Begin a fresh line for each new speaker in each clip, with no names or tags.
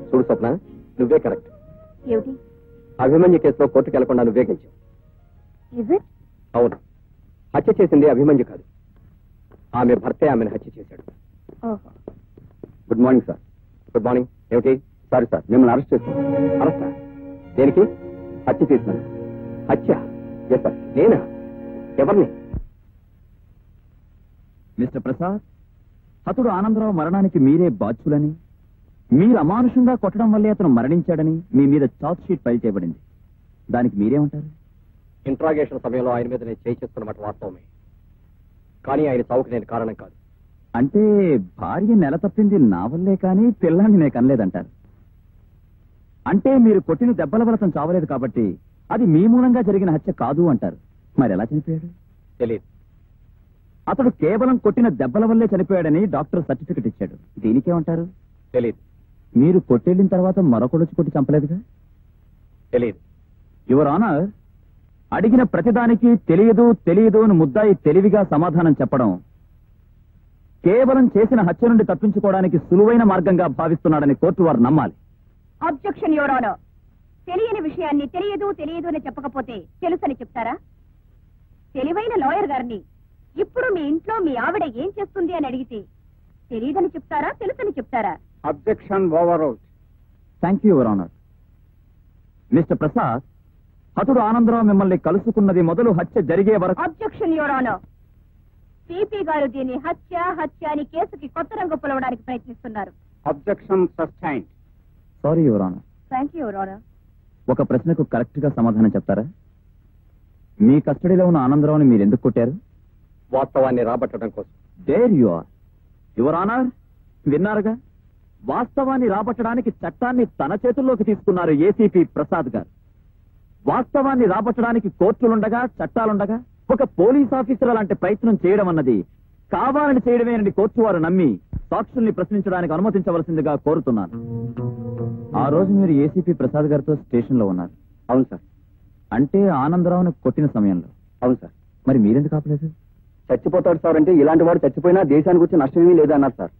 చూడు స్వప్న, నువ్వే కరెక్ట్.
ఏమిటి?
అభిమన్యు కేసులో కోర్టుకు వెళ్లకుండా నువ్వే గెలిచావు. అవును, హత్య చేసింది అభిమన్యు కాదు, ఆమె భర్తే ఆమెను హత్య చేశాడు. Good morning sir. Good morning. ఏమిటి? సారీ సార్, మిమ్మల్ని అరెస్ట్ చేస్తాను. అరెస్టా? దేనికి? హత్య చేసినాను. హత్య? Yes sir. నేనా? ఎవరిని?
మిస్టర్ ప్రసాద్, హతుడు ఆనందరావు మరణానికి మీరే బాధ్యులని, మీరు అమానుషంగా కొట్టడం వల్లే అతను మరణించాడని మీ మీద చార్జ్ షీట్ ఫైల్ చేయబడింది. దానికి మీరేమంటారు?
ఇంట్రాగేషన్ సమయంలో ఆయన మీద నేను చేస్తున్నమాట వాస్తవమే, కానీ ఆయన చావుకు నేను కారణం కాదు.
అంటే భార్య నెల తప్పింది నా వల్లే కానీ పిల్లాన్ని నేను కనలేదంటారు. అంటే మీరు కొట్టిన దెబ్బల వల్ల అతను చావలేదు కాబట్టి అది మీ మూలంగా జరిగిన హత్య కాదు అంటారు. మరి ఎలా చనిపోయాడు?
తెలియదు.
అతడు కేవలం కొట్టిన దెబ్బల వల్లే చనిపోయాడని డాక్టర్ సర్టిఫికెట్ ఇచ్చాడు. దీనికేమంటారు?
తెలియదు.
మీరు కొట్టెళ్ళిన తర్వాత మరొకడొచ్చి కొట్టి చంపలేదుగా?
తెలియదు.
యువర్ ఆనర్, అడిగిన ప్రతిదానికి తెలియదు తెలియదు అని ముద్దాయి తెలివిగా సమాధానం చెప్పడం కేవలం చేసిన హత్య నుండి తప్పించుకోవడానికి సులువైన మార్గంగా భావిస్తున్నాడని కోర్టు వారు నమ్మాలి.
Objection your honour. తెలియని విషయాన్ని తెలియదు తెలియదు అని చెప్పకపోతే తెలుసని చెప్తారా? తెలివైన లాయర్ గారిని ఇప్పుడు మీ ఇంట్లో మీ ఆవిడ ఏం చేస్తుంది అని అడిగితే తెలియదని చెప్తారా, తెలుసని చెప్తారా?
Objection over out.
Thank you your honour. Mister Prasad, హతుడు ఆనందరావు మిమ్మల్ని కలుసుకున్నది మొదలు హత్య జరిగే వరకు.
Objection your honour. సిపి గారు దీన్ని హత్య అని కేసుకి కొత్త రంగు పొలవడానికి ప్రయత్నిస్తున్నారు.
Objection sustained.
Sorry your honour.
Thank you your honour.
ఒక ప్రశ్నకు కరెక్ట్ గా సమాధానం చెప్తారా? మీ కస్టడీలో ఉన్న ఆనందరావుని మీరు ఎందుకు కొట్టారు?
వాస్తవాన్ని రాబట్టడం కోసం.
There you are. Your honour, విన్నారుగా, వాస్తవాన్ని రాబట్టడానికి చట్టాన్ని తన చేతుల్లోకి తీసుకున్నారు ఏసీపీ ప్రసాద్ గారు. వాస్తవాన్ని రాబట్టడానికి కోర్టులుండగా చట్టాలుండగా ఒక పోలీస్ ఆఫీసర్ అలాంటి ప్రయత్నం చేయడం అన్నది కావాలని చేయడమేనని కోర్టు వారు నమ్మి సాక్షుల్ని ప్రశ్నించడానికి అనుమతించవలసిందిగా కోరుతున్నాను. ఆ రోజు మీరు ఏసీపీ ప్రసాద్ గారితో స్టేషన్ లో ఉన్నారు.
అవును సార్.
అంటే ఆనందరావును కొట్టిన సమయంలో.
అవును సార్.
మరి మీరెందుకు ఆపలేదు?
చచ్చిపోతాడు సార్ అంటే ఇలాంటి వాడు చచ్చిపోయినా దేశానికి వచ్చి నష్టమేమీ లేదన్నారు సార్.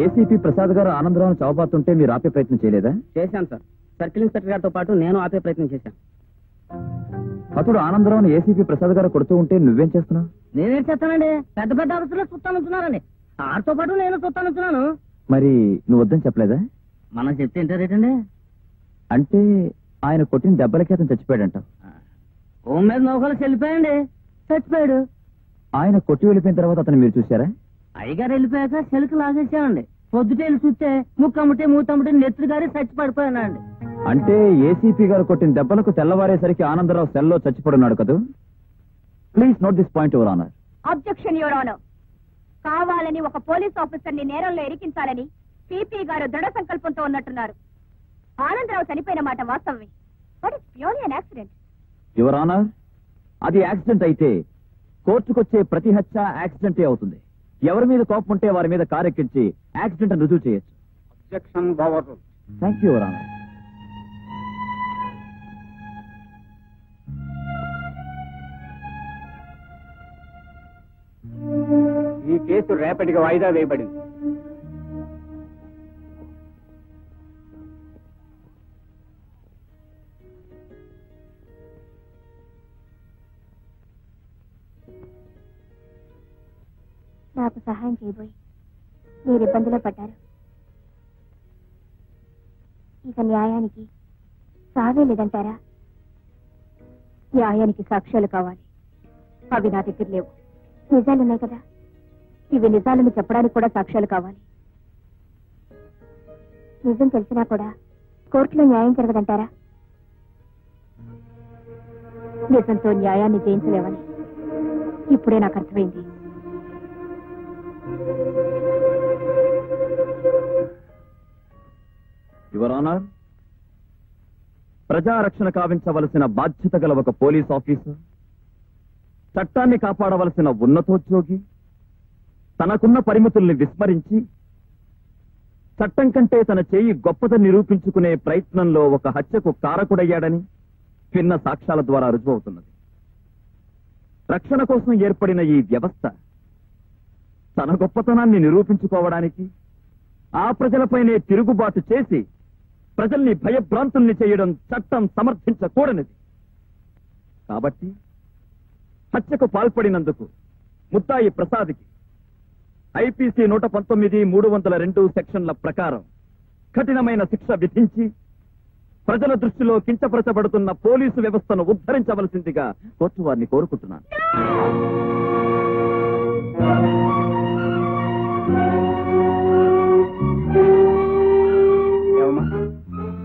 ఏసీపీ ప్రసాద్ గారు ఆనందరావును చావబాతుంటే మీరు ఆపే ప్రయత్నం చేయలేదా?
చేశాను సార్. సర్కిల్ ఇన్స్పెక్టర్ గారితో పాటు నేను ఆపే ప్రయత్నం చేశాను.
అతడు ఆనందరావును ఏసీపీ ప్రసాద్ గారు కొడుతూ ఉంటే నువ్వేం చేస్తున్నావు?
నేనేం చేస్తానండి, పెద్ద పెద్ద ఆఫీసులో చూస్తానున్నారండి, ఆడితో పాటు నేను చూస్తానున్నాను.
మరి నువ్వు వద్దని చెప్పలేదా?
మనం చెప్తే ఏంటారేటండి?
అంటే ఆయన కొట్టిన దెబ్బలకి అతను చచ్చిపోయాడంట.
హోమ్ మీద నౌకలు చెల్లిపోయండి, చచ్చిపోయాడు.
ఆయన కొట్టి వెళ్ళిపోయిన తర్వాత అతను మీరు చూశారా?
అయ్యగారు వెళ్ళిపోయాక చెలుకు లాగేసామండి. పొద్దుటే వెళ్ళి చూస్తే ముక్కమ్మటే మూతమ్మటే నెత్తురు గారి చచ్చి పడిపోయానండి.
అంటే ఏసీపీ గారు కొట్టిన దెబ్బలకు తెల్లవారేసరికి ఆనందరావు సెల్లో చచ్చిపడున్నాడు కదూ. Please note this point your honour.
Objection your honour. కావాలని ఒక పోలీస్ ఆఫీసర్ ని నేరంలో ఇరికించాలని సిపి గారు దృఢ సంకల్పంతో ఉన్నట్టున్నారు. ఆనందరావు చనిపోయిన మాట వాస్తవమే, but it's purely an accident.
Your honour, అది యాక్సిడెంట్ అయితే కోర్టుకొచ్చే ప్రతి హత్య యాక్సిడెంటే అవుతుంది. ఎవరి మీద కోపం ఉంటే వారి మీద కారెక్కించి యాక్సిడెంట్ అని రుజువు చేయొచ్చు.
Objection over.
Thank you your honour.
ఈ కేసు రేపటికి వాయిదా వేయబడింది.
నాకు సహాయం చేయబోయి మీరు ఇబ్బందిలో పడ్డారు. ఇక న్యాయానికి సావే లేదంటారా? న్యాయానికి సాక్ష్యాలు కావాలి, అవి నా దగ్గర లేవు. నిజాలున్నాయి కదా, ఇవి నిజాలను చెప్పడానికి కూడా సాక్ష్యాలు కావాలి. నిజం తెలిసినా కూడా కోర్టులో న్యాయం జరగదంటారా? నిజంతో న్యాయాన్ని జయించలేవని ఇప్పుడే నాకు అర్థమైంది.
యువర్ ఆనర్, ప్రజారక్షణ కావించవలసిన బాధ్యత గల ఒక పోలీస్ ఆఫీసర్, చట్టాన్ని కాపాడవలసిన ఉన్నతోద్యోగి తనకున్న పరిమితుల్ని విస్మరించి చట్టం కంటే తన చేయి గొప్పదని నిరూపించుకునే ప్రయత్నంలో ఒక హత్యకు కారకుడయ్యాడని భిన్న సాక్ష్యాల ద్వారా రుజువవుతున్నది. రక్షణ కోసం ఏర్పడిన ఈ వ్యవస్థ తన గొప్పతనాన్ని నిరూపించుకోవడానికి ఆ ప్రజలపైనే తిరుగుబాటు చేసి ప్రజల్ని భయభ్రాంతుల్ని చేయడం చట్టం సమర్థించకూడనిది. కాబట్టి హత్యకు పాల్పడినందుకు ముద్దాయి ప్రసాద్కి ఐపీసీ 119(302) సెక్షన్ల ప్రకారం కఠినమైన శిక్ష విధించి ప్రజల దృష్టిలో కించపరచబడుతున్న పోలీసు వ్యవస్థను ఉద్ధరించవలసిందిగా కోర్టు వారిని కోరుకుంటున్నాను.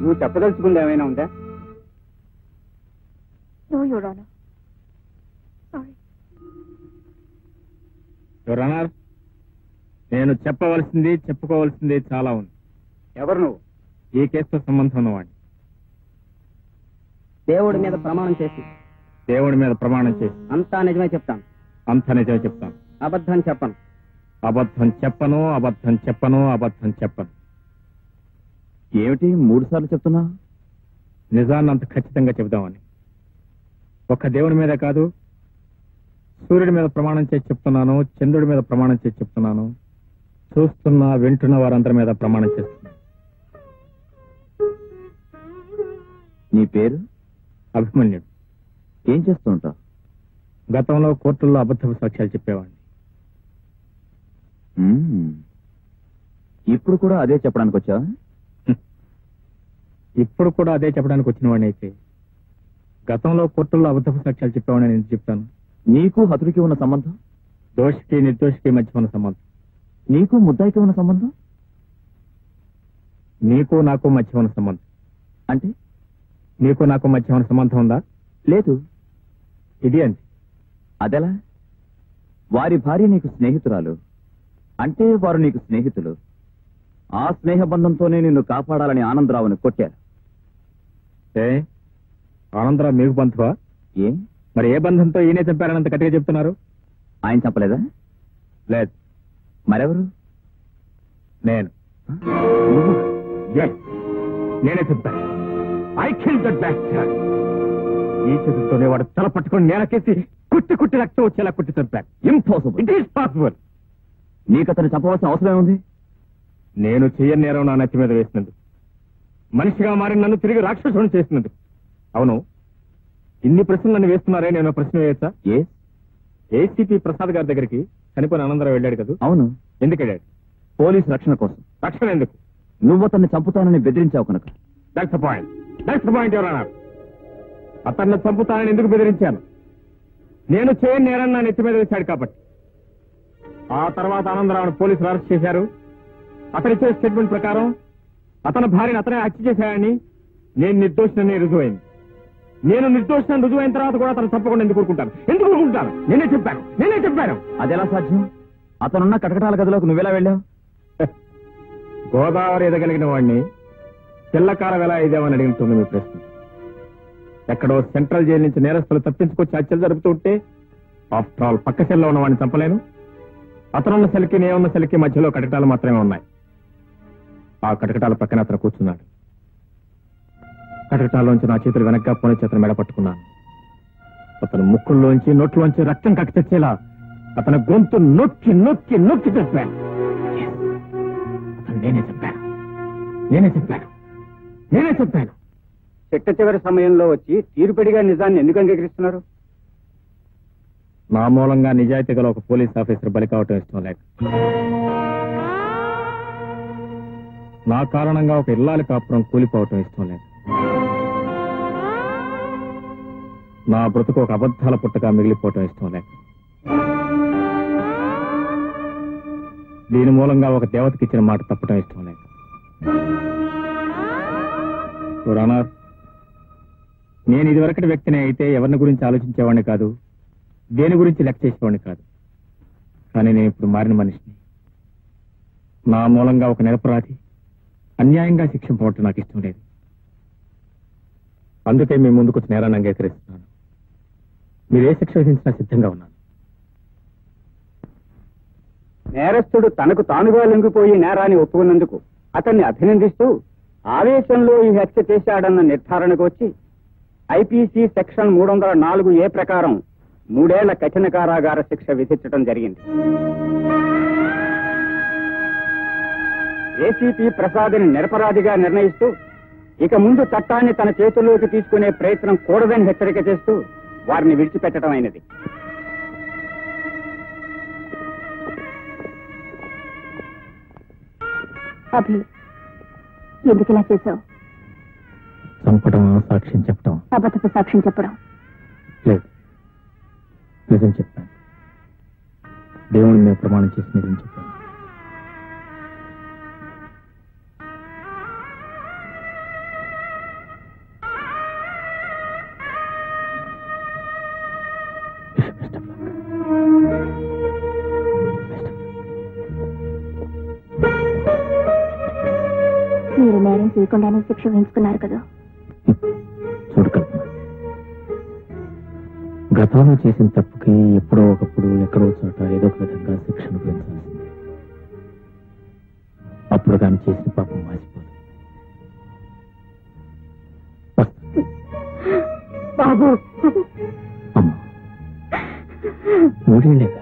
నువ్వు చెప్పదలుచుకుంది ఏమైనా ఉందా?
No your honour. Sorry.
Your honour, నేను చెప్పవలసింది చెప్పుకోవాల్సింది చాలా ఉంది.
ఎవరు నువ్వు?
ఈ కేసుతో సంబంధం ఉన్నవాడిని.
దేవుడి మీద ప్రమాణం చేసి
దేవుడి మీద ప్రమాణం చేసి
అంతా నిజమే చెప్తాను.
అంత నిజమే చెప్తాను.
అబద్ధం చెప్పను.
అబద్ధం చెప్పను, అబద్ధం చెప్పను, అబద్ధం చెప్పను.
ఏమిటి 3 సార్లు చెప్తున్నా?
నిజాన్ని అంత ఖచ్చితంగా చెబుదామని. ఒక్క దేవుడి మీద కాదు, సూర్యుడి మీద ప్రమాణం చేసి చెప్తున్నాను, చంద్రుడి మీద ప్రమాణం చేసి చెప్తున్నాను, చూస్తున్నా వింటున్న వారందరి మీద ప్రమాణం చేస్తున్నాను.
నీ పేరు?
అభిమన్యుడు.
ఏం చేస్తూ ఉంటావు?
గతంలో కోర్టుల్లో అబద్ధపు సాక్ష్యాలు చెప్పేవాడిని.
ఇప్పుడు కూడా అదే చెప్పడానికి వచ్చావా?
ఇప్పుడు కూడా అదే చెప్పడానికి వచ్చిన వాడిని అయితే గతంలో కోర్టుల్లో అబద్ధపు సాక్ష్యాలు చెప్పేవాడిని నేను చెప్తాను.
నీకు హతుడికి ఉన్న సంబంధం?
దోషికి నిర్దోషికి మధ్య ఉన్న సంబంధం.
నీకు ముద్దాయికి ఉన్న సంబంధం?
నీకు నాకు మధ్య ఉన్న సంబంధం.
అంటే
నీకు నాకు మధ్య ఉన్న సంబంధం ఉందా?
లేదు.
ఇది అంతే.
అదెలా? వారి భార్య నీకు స్నేహితురాలు అంటే వారు నీకు స్నేహితులు. ఆ స్నేహ బంధంతోనే నిన్ను కాపాడాలని ఆనందరావుని కొట్టారు.
ఏ ఆనందరావు మీకు బంధువా?
ఏ
మరి ఏ బంధంతో ఈయనే చంపారనంత గట్టిగా చెప్తున్నారు?
ఆయన చంపలేదా?
లేదు.
మరెవరు?
నేను.
నువ్వు?
Yes, నేనే చెప్పాను. I kill that bastard. ఈ చేతులతోనే వాడు తల పట్టుకుని నేలకేసి కుట్టి కుట్టి రక్తం వచ్చేలా కుట్టి చంపాను.
ఇంపాసిబుల్.
It is possible.
నీకు అతను చంపవలసిన అవసరం ఉంది?
నేను చెయ్యని నేరం నా నెత్తి మీద వేసినందుకు, మనిషిగా మారి నన్ను తిరిగి రాక్షసుని చేసినందుకు. అవును, ఇన్ని ప్రశ్నలు నన్ను వేస్తున్నారే, నేను ప్రశ్న వేయచ్చా? ఏసీపీ ప్రసాద్ గారి దగ్గరికి చనిపోయిన ఆనందరావు వెళ్ళాడు కదా?
అవును.
ఎందుకు వెళ్ళాడు?
పోలీసు రక్షణ కోసం.
రక్షణ ఎందుకు?
నువ్వు అతన్ని చంపుతానని బెదిరించావు కనుక.
That's the point. That's the point ఎవరన్నా. అతన్ని చంపుతానని ఎందుకు బెదిరించాను? నేను చేయని నేరం నా నెత్తి మీద వేశాడు కాబట్టి. ఆ తర్వాత ఆనందరావును పోలీసులు అరెస్ట్ చేశారు. అతనిచ్చే స్టేట్మెంట్ ప్రకారం అతని భార్యను అతనే హత్య చేశాడని నేను నిర్దోషిని రుజువైంది. నేను నిర్దోషిని రుజువైన తర్వాత కూడా అతను తప్పకుండా ఎందుకు ఊరుకుంటాను? ఎందుకు ఊరుకుంటాను? నేనే చెప్పాను.
అదెలా సాధ్యం? అతనున్న కటకటాల గదిలోకి నువ్వెలా వెళ్ళావు?
గోదావరి ఎదగలిగిన వాడిని పిల్లకాలం ఎలా ఇదేమని అడిగినట్టుంది మీ ప్రశ్న. ఎక్కడో సెంట్రల్ జైలు నుంచి నేరస్తులు తప్పించుకొచ్చి హత్యలు జరుపుతూ ఉంటే ఆఫ్టర్ ఆల్ పక్క సెల్లో ఉన్న వాడిని చంపలేను. అతనున్న సెల్కి నేనున్న సెల్కి మధ్యలో కటకటాలు మాత్రమే ఉన్నాయి. ఆ కటకటాల పక్కన అతను కూర్చున్నాడు. కటకటాల్లోంచి నా చేతులు వెనక్గా పోనీ చేతులు మెడ పట్టుకున్నాను. అతను ముక్కుల్లోంచి నోట్లోంచి రక్తం కక్కి తెచ్చేలా అతని గొంతు నొక్కి నొక్కి నొక్కి చెప్పాను. అతను నేనే చెప్పాను.
చిట్ట చివరి సమయంలో వచ్చి తీరుపడిగా నిజాన్ని ఎందుకు అంగీకరిస్తున్నారు?
నా మూలంగా నిజాయితీ గల ఒక పోలీస్ ఆఫీసర్ బలి కావటం ఇష్టం లేక, నా కారణంగా ఒక ఇల్లాలి కాపురం కూలిపోవటం ఇష్టం లేక, నా బ్రతుకు ఒక అబద్ధాల పుట్టగా మిగిలిపోవటం ఇష్టం లేక, దీని మూలంగా ఒక దేవతకి ఇచ్చిన మాట తప్పటం ఇష్టం లేక. నేను ఇదివరకటి వ్యక్తిని అయితే ఎవరిని గురించి ఆలోచించేవాడిని కాదు, దేని గురించి లెక్క చేసేవాడిని కాదు. కానీ నేను ఇప్పుడు మారిన మనిషిని. నా మూలంగా ఒక నిరపరాధి అన్యాయంగా శిక్షింపవటం నాకు ఇష్టం లేదు. అందుకే మీ ముందుకు వచ్చి నేరాన్ని అంగీకరిస్తున్నాను. మీరు ఏ శిక్ష విధించినా సిద్ధంగా ఉన్నాను.
నేరస్తుడు తనకు తానుగా లొంగిపోయి నేరాన్ని ఒప్పుకున్నందుకు అతన్ని అభినందిస్తూ ఆవేశంలో ఈ హత్య చేశాడన్న నిర్ధారణకు వచ్చి ఐపీసీ సెక్షన్ 304A ప్రకారం 3 ఏళ్ల కఠిన కారాగార శిక్ష విధించడం జరిగింది. ఏసీపీ ప్రసాద్ని నిరపరాధిగా నిర్ణయిస్తూ ఇక ముందు చట్టాన్ని తన చేతుల్లోకి తీసుకునే ప్రయత్నం కూడదని హెచ్చరిక చేస్తూ వారిని విడిచిపెట్టడం అయినది.
అభి, ఎందుకు ఇలా చేశావు?
చంపడం సాక్ష్యం చెప్పడం
అబద్ధపు సాక్ష్యం చెప్పడం.
లేదు, నిజం చెప్పాను. దేవుని మీద ప్రమాణం చేసి నిజం చెప్పాను.
మీరు నేరం చేయకుండానే శిక్ష వేయించుకున్నారు కదా.
చూడు కల్పన, గతంలో చేసిన తప్పుకి ఎప్పుడో ఒకప్పుడు ఎక్కడో చోట ఏదో ఒక విధంగా శిక్షను పెంచాల్సింది. అప్పుడు కానీ చేసిన పాపం మాసిపోదు.
బాబు,
అమ్మా, మూడేళ్ళేగా.